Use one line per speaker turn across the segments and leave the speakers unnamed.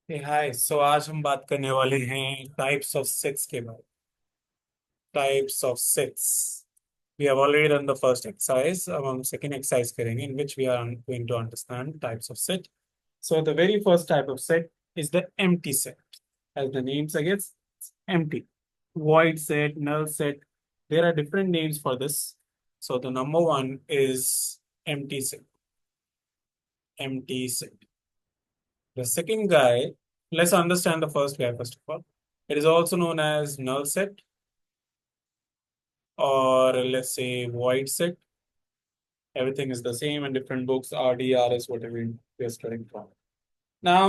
हाय आज हम बात करने वाले हैं टाइप्स ऑफ सेट्स के बारे में। Types of sets we have already done the first exercise. अब हम सेकंड एक्सरसाइज करेंगे in which we are going to understand types of set. So the very first type of set is the empty set. As the name suggests, empty, void set, null set. There are different names for this. So the number one is empty set. Empty set. The second guy, let's understand the first guy first of all. It is also known as null set, or let's say void set. Everything is the same in different books, RD, RS, whatever we are studying from. Now,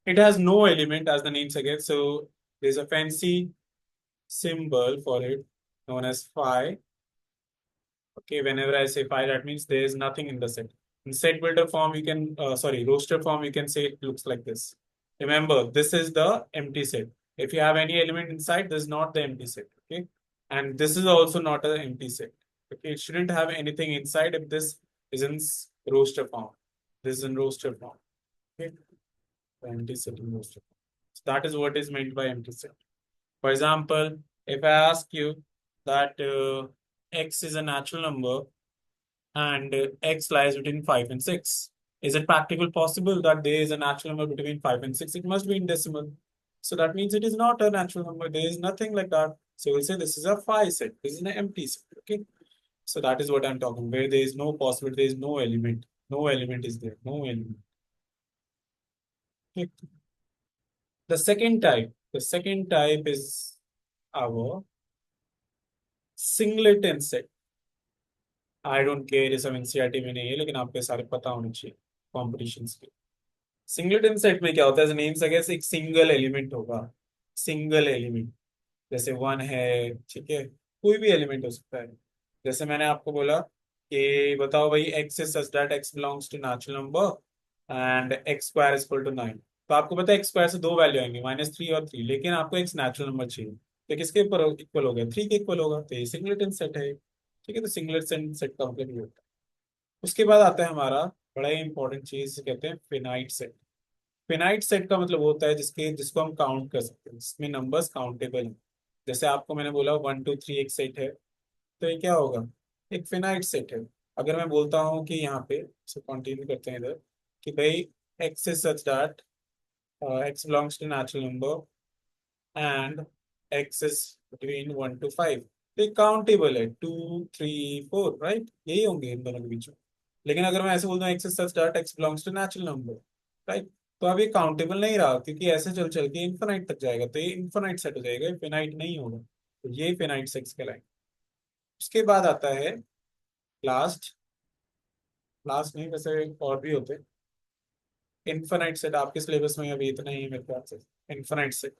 it has no element as the name suggests, so there's a fancy symbol for it known as phi. Okay, whenever I say phi, that means there is nothing in the set. In set builder form, you can, roster form, you can say it looks like this. Remember, this is the empty set. If you have any element inside, this is not the empty set. Okay, and this is also not an empty set. Okay, it shouldn't have anything inside if this is in roster form. This is in roster form. Okay, the empty set in roster form. So that is what is meant by empty set. For example, if I ask you that x is a natural number and x lies between 5 and 6. Is it practical possible that there is a natural number between 5 and 6? It must be in decimal. So that means it is not a natural number. There is nothing like that. So we'll say this is a phi set. This is an empty set. Okay. So that is what I'm talking, where there is no possibility, there is no element. No element is there. No element. Okay. The second type is our singleton set. I don't care, ये सब NCERT में नहीं है, लेकिन आपको ये सारे पता होने चाहिए कॉम्पिटिशन के। सिंगलेटन सेट में क्या होता है, नेम से कैसे एक सिंगल एलिमेंट होगा। सिंगल एलिमेंट जैसे वन है, ठीक है, कोई भी एलिमेंट हो सकता है। जैसे मैंने आपको बोला कि बताओ भाई x is such that x belongs to natural number and x square is equal to 9। तो आपको पता है एक्स स्क्वायर से दो वैल्यू आएंगी, -3 और 3, लेकिन आपको एक नेचुरल नंबर चाहिए, तो किसके ऊपर इक्वल हो गया, 3 के इक्वल होगा, तो ये सिंगलेटन सेट है। ठीक है, तो सिंगलेटन सेट का मतलब ये होता है। उसके बाद आता है हमारा बड़ा ही इंपॉर्टेंट चीज, कहते हैं फिनाइट सेट। फिनाइट सेट का मतलब होता है जिसको हम काउंट कर सकते हैं, जिसमें नंबर्स काउंटेबल हैं। जैसे आपको मैंने बोला 1 2 3 एक सेट है, तो ये क्या होगा, एक फिनाइट सेट है। अगर मैं बोलता हूँ कि यहाँ पे, कंटिन्यू करते हैं इधर, कि भाई x is such that x belongs to natural number and x is between 1 to 5, तो ये काउंटेबल है, 2 3 4, राइट, यही होंगे इन दोनों के बीच में। लेकिन अगर मैं ऐसे बोलता हूँ x is such that x belongs to natural number, right, तो अब ये काउंटेबल नहीं रहा, क्योंकि ऐसे चल चल के इन्फिनाइट तक जाएगा, तो ये इन्फिनाइट सेट हो जाएगा, फिनाइट नहीं होगा, तो ये फिनाइट सेट्स कहलाएंगे। उसके बाद आता है लास्ट। लास्ट नहीं, वैसे और भी होते हैं। इन्फिनाइट सेट आपके सिलेबस में अभी इतना ही है मेरे ख्याल से। इन्फिनाइट सेट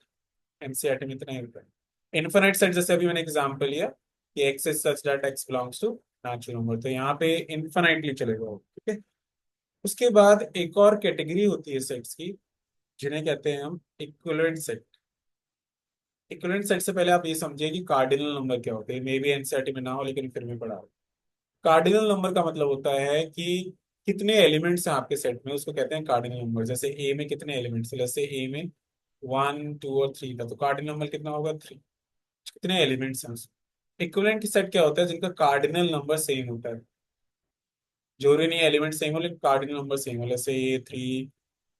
एनसीईआरटी में इतना ही होता है। इन्फिनाइट सेट जैसे अभी मैंने एग्जांपल लिया कि x is such that x belongs to natural number, तो यहाँ पे इन्फिनाइटली चलेगा वो, ठीक है। उसके बाद एक और कैटेगरी होती है सेट्स की, जिन्हें कहते हैं हम इक्विवेलेंट सेट। इक्विवेलेंट सेट से पहले आप ये समझिए कि कार्डिनल नंबर क्या होते हैं, मे बी एनसीईआरटी में ना हो लेकिन फिर भी पढ़ा हो। कार्डिनल नंबर का मतलब होता है कि कितने एलिमेंट्स हैं आपके सेट में, उसको कहते हैं कार्डिनल नंबर। जैसे ए में कितने एलिमेंट्स है, जैसे ए में 1 2 और 3 था, तो कार्डिनल नंबर कितना होगा, 3। कितने एलिमेंट्स हैं उसमें। इक्विवेलेंट सेट क्या होता है, जिनका कार्डिनल नंबर सेम होता है। जरूरी नहीं एलिमेंट सेम हो, लेकिन कार्डिनल नंबर सेम हो। जैसे ये 3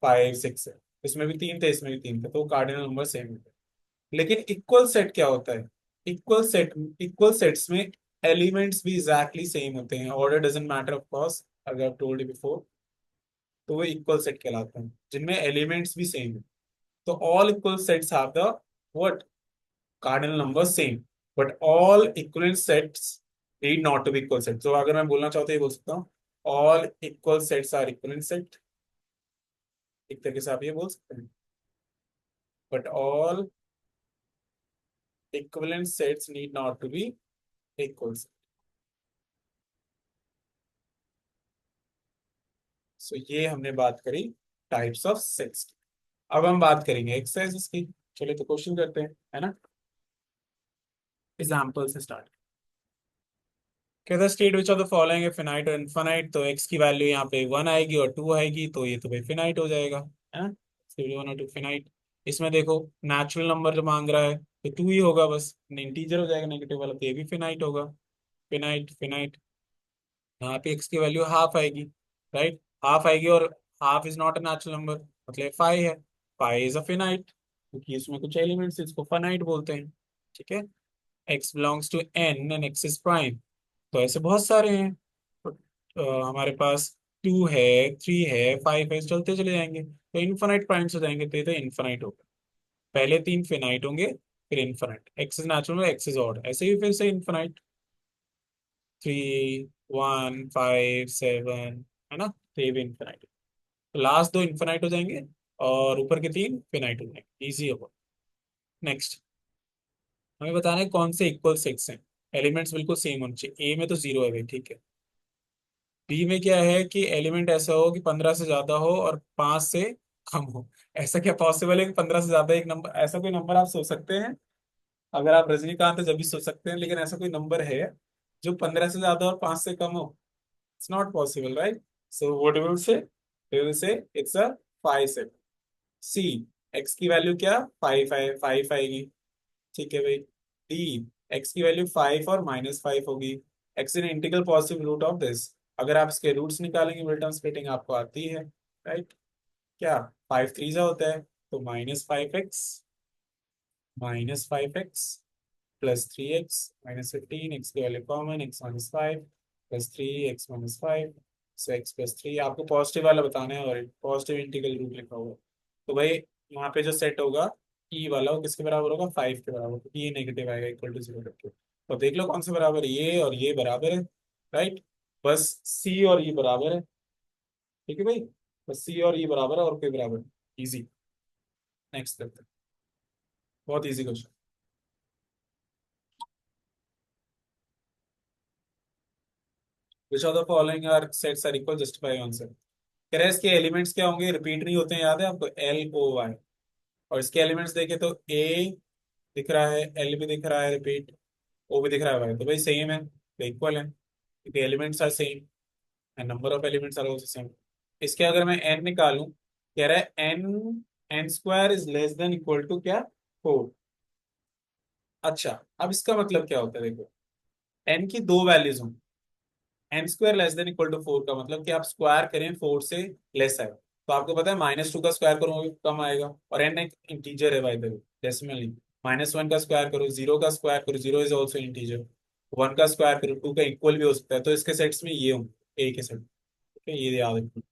5 6 है, इसमें भी 3 थे, इसमें भी 3 थे, तो कार्डिनल नंबर सेम होता है। लेकिन इक्वल सेट क्या होता है, इक्वल सेट्स में एलिमेंट्स भी एग्जैक्टली सेम होते हैं। Order doesn't matter of course, अगर आई टोल्ड यू बिफोर, तो वो इक्वल सेट कहलाते हैं जिनमें एलिमेंट्स भी सेम है। तो all equal sets have the what, cardinal number same, but all equivalent sets need not to be equal set। तो अगर मैं बोलना चाहता हूँ ये बोल सकता हूँ, all equal sets are equivalent set। एक तरीके से आप ये बोल सकते हैं, but all equivalent sets need not to be equal set। सो ये हमने बात करी टाइप्स ऑफ सेट्स की। अब हम बात करेंगे एक्सरसाइजेस की। चलिए तो क्वेश्चन करते हैं, है ना। एग्जाम्पल से स्टार्ट। कहता है state which of the following है फिनाइट और इनफाइनाइट। तो एक्स की वैल्यू यहाँ पे 1 आएगी और 2 आएगी, तो ये तो भाई फिनाइट हो जाएगा, है ना। वन और टू फिनाइट। इसमें देखो नेचुरल नंबर जो मांग रहा है तो टू ही होगा, बस इंटीजर हो जाएगा नेगेटिव वाला, तो ये भी फिनाइट होगा। Finite finite. यहाँ पे एक्स की वैल्यू हाफ आएगी, राइट। हाफ आएगी, और half is not a natural number, मतलब फाइव है। फाइव इज अ फिनाइट क्योंकि इसमें कुछ एलिमेंट्स, इसको फाइनाइट बोलते हैं। ठीक है। x belongs to n and x is prime. तो ऐसे बहुत सारे हैं। तो, हमारे पास टू है, थ्री है, फाइव है, चलते चले जाएंगे तो इनफाइनाइट प्राइम्स हो जाएंगे, तो ये तो इनफाइनाइट होगा। पहले तीन फिनाइट होंगे, फिर infinite. X is natural, x is odd, ऐसे ही फिर से infinite. Three, one, five, seven, है ना, तो ये भी इनफाइनाइट। तो लास्ट दो इनफाइनाइट हो जाएंगे और ऊपर के तीन फिनाइट हो जाएंगे, इजी होगा। नेक्स्ट, हमें बताना है कौन से इक्वल सेट्स हैं। एलिमेंट्स बिल्कुल सेम होने चाहिए। ए में तो जीरो है भाई, ठीक है। बी में क्या है कि एलिमेंट ऐसा हो कि 15 से ज्यादा हो और 5 से कम हो। ऐसा क्या पॉसिबल है कि 15 से ज्यादा एक नंबर, ऐसा कोई नंबर आप सोच सकते हैं? अगर आप रजनीकांत है जब भी सोच सकते हैं, लेकिन ऐसा कोई नंबर है जो 15 से ज्यादा और 5 से कम हो? It's not possible, right. So what we will say it's a five set. C, x की वैल्यू क्या, फाइव है, फाइव आएगी। ठीक है भाई। डी, एक्स की वैल्यू फाइव और माइनस फाइव होगी। X in integral positive root of this. अगर आप इसके रूट्स निकालेंगे, मिड टर्म स्प्लिटिंग आपको आती है, राइट। क्या, फाइव थ्री जा होता है, तो minus 5x, -5x +3x -15, x की वैल्यू कॉमन, x -5 +3x -5, सो x +3। आपको पॉजिटिव वाला बताना है और पॉजिटिव इंटीग्रल रूट लिखा हुआ है। तो भाई यहाँ पे जो सेट होगा ई वाला, वो किसके बराबर होगा, फाइव के बराबर, क्योंकि ये नेगेटिव आएगा इक्वल टू जीरो करके। तो देख लो कौन से बराबर है, ये और ये बराबर है, राइट। बस सी और ई बराबर है। ठीक है भाई, बस सी और ई बराबर है और कोई बराबर। इजी। नेक्स्ट करते हैं। बहुत easy question. Which of the following are sets are equal, justify answer. कह रहे हैं इसके एलिमेंट्स क्या होंगे, रिपीट नहीं होते हैं, याद है आपको, एल ओ वाई। और इसके एलिमेंट्स देखे तो ए दिख रहा है, एल भी दिख रहा है रिपीट, ओ भी दिख रहा है वाई, तो भाई सेम है, तो इक्वल है क्योंकि elements are same and number of elements are also same. इसके अगर मैं एन निकालूं, कह रहा है N, N square is less than equal to क्या, फोर। अच्छा, अब इसका मतलब क्या होता है देखो, एन की दो वैल्यूज हों, N square less than equal to four का मतलब कि आप स्क्वायर करें फोर से लेस है, तो आपको पता है -2 का स्क्वायर करो वो भी कम आएगा, और एन एक इंटीजर है भाई, डेसिमल नहीं। -1 का स्क्वायर करो, जीरो का स्क्वायर करो, zero is also integer. One का स्क्वायर करो, टू का इक्वल भी हो सकता है, तो इसके सेट्स में ये हों, ए के सेट। ठीक है, ये याद रखना।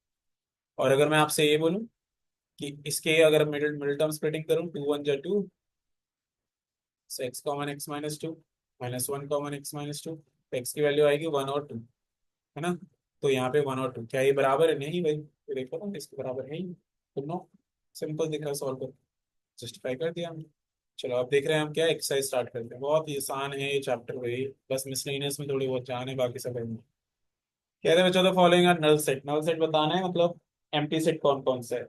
और अगर मैं आपसे ये बोलूं कि इसके अगर मिडिल मिडिल टर्म स्प्लिटिंग करूं, टू वन जा two, X common X -2, -1 common x-2, X की वैल्यू आएगी वन और टू, है ना। तो यहाँ पे वन और टू क्या ये बराबर है, नहीं भाई, तो देखो ना इसके बराबर है ही, तो नो। सिंपल दिख रहा है, सॉल्व कर, जस्टिफाई कर दिया हमने। चलो अब देख रहे हैं हम क्या, एक्सरसाइज स्टार्ट करते हैं। बहुत ही आसान है ये चैप्टर भाई, बस मिसलेनियस में थोड़ी बहुत जान है, बाकी सब है। कह रहे हैं बच्चों, the following are null set. Null set बताना है, मतलब एम्प्टी सेट कौन कौन से है।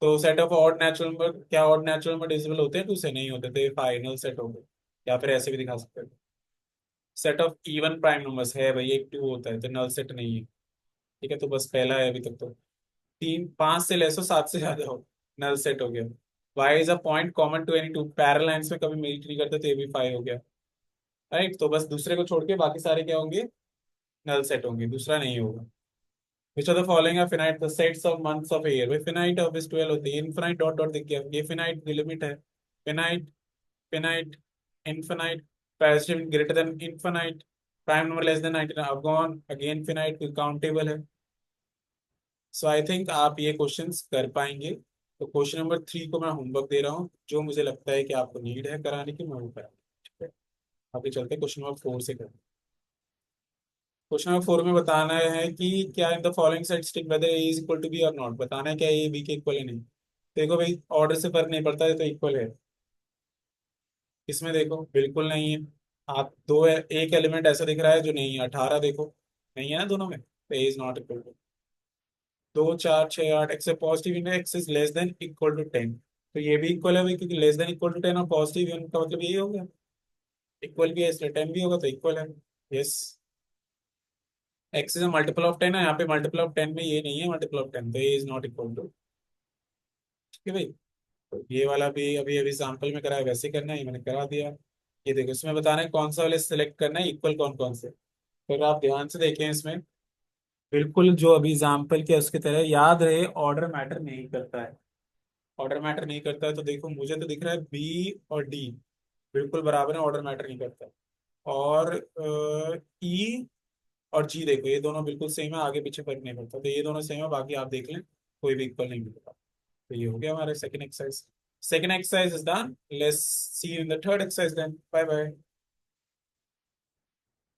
तो set of odd natural number, क्या ऑड नेचुरल नंबर डिविजिबल होते हैं टू से, नहीं होते, तो ये फाइनल सेट हो गए, या फिर ऐसे भी दिखा सकते हैं। Set of even prime numbers है भाई, एक टू होता है, तो नल सेट नहीं है। ठीक है, तो बस पहला है अभी तक तो। तीन, पांच से लेस हो, सात से ज्यादा हो, नल सेट हो गया। Y is a point common to any two parallel lines में कभी मीट नहीं करते, तो ये भी फाइव हो गया, राइट। तो बस दूसरे को छोड़ के बाकी सारे क्या होंगे, नल सेट होंगे, दूसरा नहीं होगा। Which of the following are finite, the sets of months of year. भाई फिनाइट ऑफ इस 12 होती है, इनफिनाइट डॉट डॉट दिख गया, ये फिनाइट की लिमिट है। Finite, finite, infinite, passive greater than infinite, prime number less than 19, अब गॉन अगेन फिनाइट, कोई काउंटेबल है। सो आई थिंक आप ये क्वेश्चंस कर पाएंगे। तो क्वेश्चन नंबर 3 को मैं होमवर्क दे रहा हूँ, जो मुझे लगता है कि आपको नीड है कराने की, मैं वो करा। ठीक है, अभी चलते हैं क्वेश्चन नंबर 4 से करते हैं। क्वेश्चन नंबर 4 में बताना है कि क्या in the following set stick whether A is equal to B और नॉट। बताना है क्या ए बी के इक्वल है, नहीं। देखो भाई ऑर्डर से फर्क नहीं पड़ता है, तो इक्वल है। इसमें देखो बिल्कुल नहीं है। आप दो है, एक एलिमेंट ऐसा दिख रहा है जो नहीं है, 18 देखो, नहीं है ना दोनों में, तो A is not equal to. दो, चार, छः, आठ, x positive index is less than equal to 10, तो ये भी इक्वल है भाई, क्योंकि लेस देन इक्वल टू 10 और पॉजिटिव यूनिट का मतलब यही हो गया, इक्वल भी है, इसलिए 10 भी होगा, तो इक्वल है। Yes, x is multiple of 10 है, यहाँ पे मल्टीपल ऑफ 10 में ये नहीं है मल्टीपल ऑफ 10, तो ये इज नॉट इक्वल टू। कि भाई तो ये वाला भी अभी अभी एग्जाम्पल में करा है, वैसे करना है, ये मैंने करा दिया। ये देखो इसमें बताना है कौन सा वाले सिलेक्ट करना है, इक्वल कौन कौन से। फिर आप ध्यान से देखें इसमें, बिल्कुल जो अभी एग्जाम्पल किया उसकी तरह याद रहे, ऑर्डर मैटर नहीं करता है। ऑर्डर मैटर नहीं करता है तो देखो मुझे तो दिख रहा है बी और डी बिल्कुल बराबर है, ऑर्डर मैटर नहीं करता है। और ई और जी देखो ये दोनों बिल्कुल सेम है, आगे पीछे फर्क नहीं पड़ता, तो ये दोनों सेम है, बाकी आप देख लें कोई भी इक्वल नहीं मिलता। तो ये हो गया हमारा second exercise. Second exercise is done, let's see you in the third exercise then, bye bye.